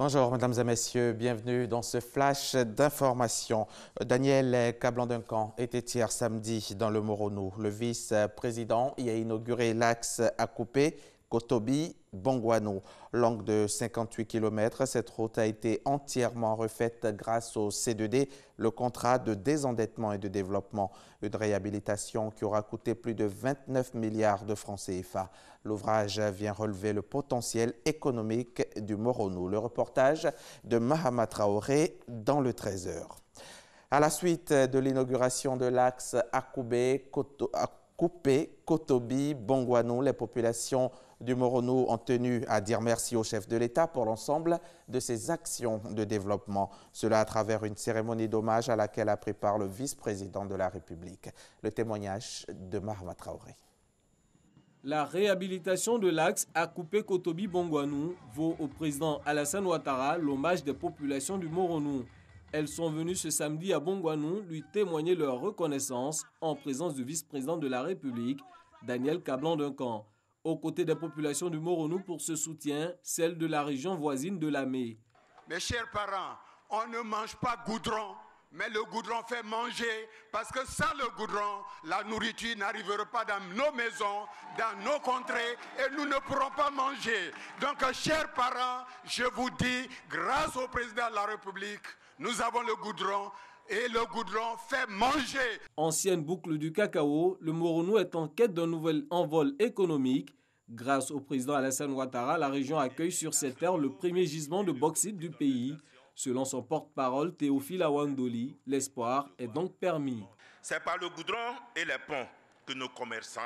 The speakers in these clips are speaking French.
Bonjour mesdames et messieurs, bienvenue dans ce flash d'information. Daniel Kablan-Duncan était hier samedi dans le Moronou. Le vice-président y a inauguré l'axe Akupé, Kotobi, Bongouanou. Longue de 58 km, cette route a été entièrement refaite grâce au C2D, le contrat de désendettement et de développement. Une réhabilitation qui aura coûté plus de 29 milliards de francs CFA. L'ouvrage vient relever le potentiel économique du Moronou. Le reportage de Mahama Traoré dans le 13h. À la suite de l'inauguration de l'axe Akupé, Kotobi, Bongouanou, les populations du Moronou ont tenu à dire merci au chef de l'État pour l'ensemble de ses actions de développement. Cela à travers une cérémonie d'hommage à laquelle a pris part le vice-président de la République. Le témoignage de Mahama Traoré. La réhabilitation de l'axe Akupé-Kotobi-Bongouanou vaut au président Alassane Ouattara l'hommage des populations du Moronou. Elles sont venues ce samedi à Bongouanou lui témoigner leur reconnaissance en présence du vice-président de la République, Daniel Kablan-Duncan. Aux côtés des populations du Moronou pour ce soutien, celle de la région voisine de Lamé. Mes chers parents, on ne mange pas goudron, mais le goudron fait manger, parce que sans le goudron, la nourriture n'arrivera pas dans nos maisons, dans nos contrées, et nous ne pourrons pas manger. Donc, chers parents, je vous dis, grâce au président de la République, nous avons le goudron, et le goudron fait manger. Ancienne boucle du cacao, le Moronou est en quête d'un nouvel envol économique. Grâce au président Alassane Ouattara, la région accueille sur ses terres le premier gisement de bauxite du pays. Selon son porte-parole Théophile Awandoli, l'espoir est donc permis. C'est par le goudron et les ponts que nos commerçants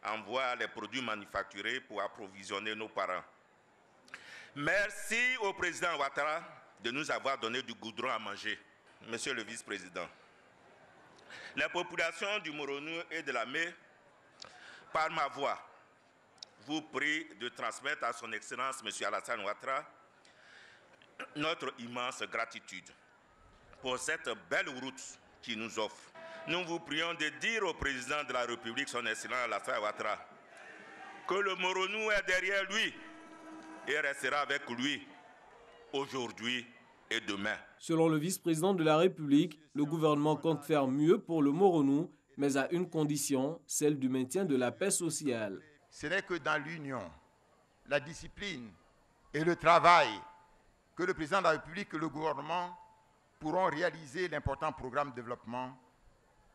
envoient les produits manufacturés pour approvisionner nos parents. Merci au président Ouattara de nous avoir donné du goudron à manger. Monsieur le vice-président, la population du Moronou et de Lamé, par ma voix, vous prie de transmettre à son Excellence, M. Alassane Ouattara, notre immense gratitude pour cette belle route qu'il nous offre. Nous vous prions de dire au président de la République, son Excellence Alassane Ouattara, que le Moronou est derrière lui et restera avec lui aujourd'hui et demain. Selon le vice-président de la République, le gouvernement compte faire mieux pour le Moronou, mais à une condition, celle du maintien de la paix sociale. Ce n'est que dans l'union, la discipline et le travail que le président de la République et le gouvernement pourront réaliser l'important programme de développement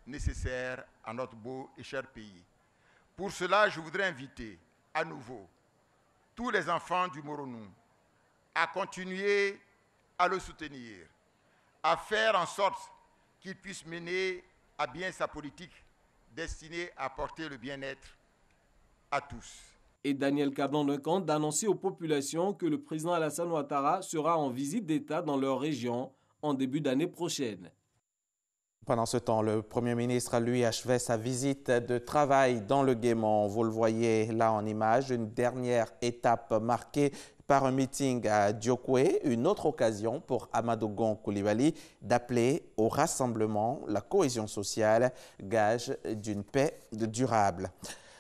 nécessaire à notre beau et cher pays. Pour cela, je voudrais inviter à nouveau tous les enfants du Moronou à continuer à le soutenir, à faire en sorte qu'il puisse mener à bien sa politique destinée à apporter le bien-être à tous. Et Daniel Kablan-Duncan d'annoncer aux populations que le président Alassane Ouattara sera en visite d'État dans leur région en début d'année prochaine. Pendant ce temps, le Premier ministre, lui, achevait sa visite de travail dans le Guémont. Vous le voyez là en image, une dernière étape marquée par un meeting à Diokwe, une autre occasion pour Amadou Gon Coulibaly d'appeler au rassemblement, la cohésion sociale, gage d'une paix durable.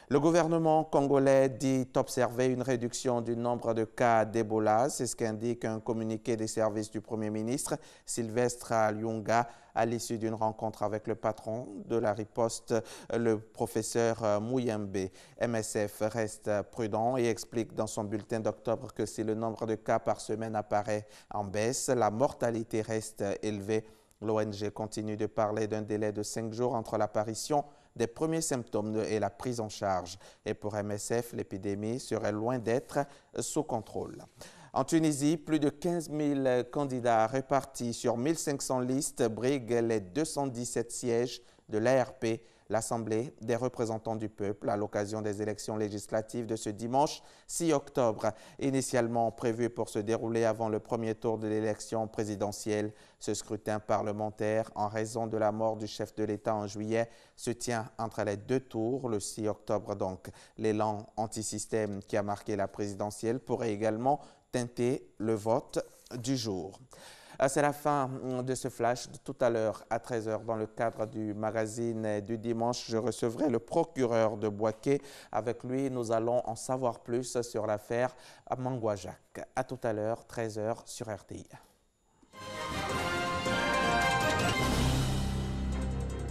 Le gouvernement congolais dit observer une réduction du nombre de cas d'Ebola. C'est ce qu'indique un communiqué des services du Premier ministre, Sylvestre Lyunga, à l'issue d'une rencontre avec le patron de la riposte, le professeur Mouyembe. MSF reste prudent et explique dans son bulletin d'octobre que si le nombre de cas par semaine apparaît en baisse, la mortalité reste élevée. L'ONG continue de parler d'un délai de 5 jours entre l'apparition des premiers symptômes et la prise en charge. Et pour MSF, l'épidémie serait loin d'être sous contrôle. En Tunisie, plus de 15 000 candidats répartis sur 1500 listes briguent les 217 sièges de l'ARP, l'Assemblée des représentants du peuple, à l'occasion des élections législatives de ce dimanche 6 octobre. Initialement prévu pour se dérouler avant le premier tour de l'élection présidentielle, ce scrutin parlementaire, en raison de la mort du chef de l'État en juillet, se tient entre les deux tours, le 6 octobre donc. L'élan anti-système qui a marqué la présidentielle pourrait également teinter le vote du jour. C'est la fin de ce flash. Tout à l'heure, à 13 h, dans le cadre du magazine du dimanche, je recevrai le procureur de Bouaké. Avec lui, nous allons en savoir plus sur l'affaire Mangouajak. À tout à l'heure, 13 h sur RTI.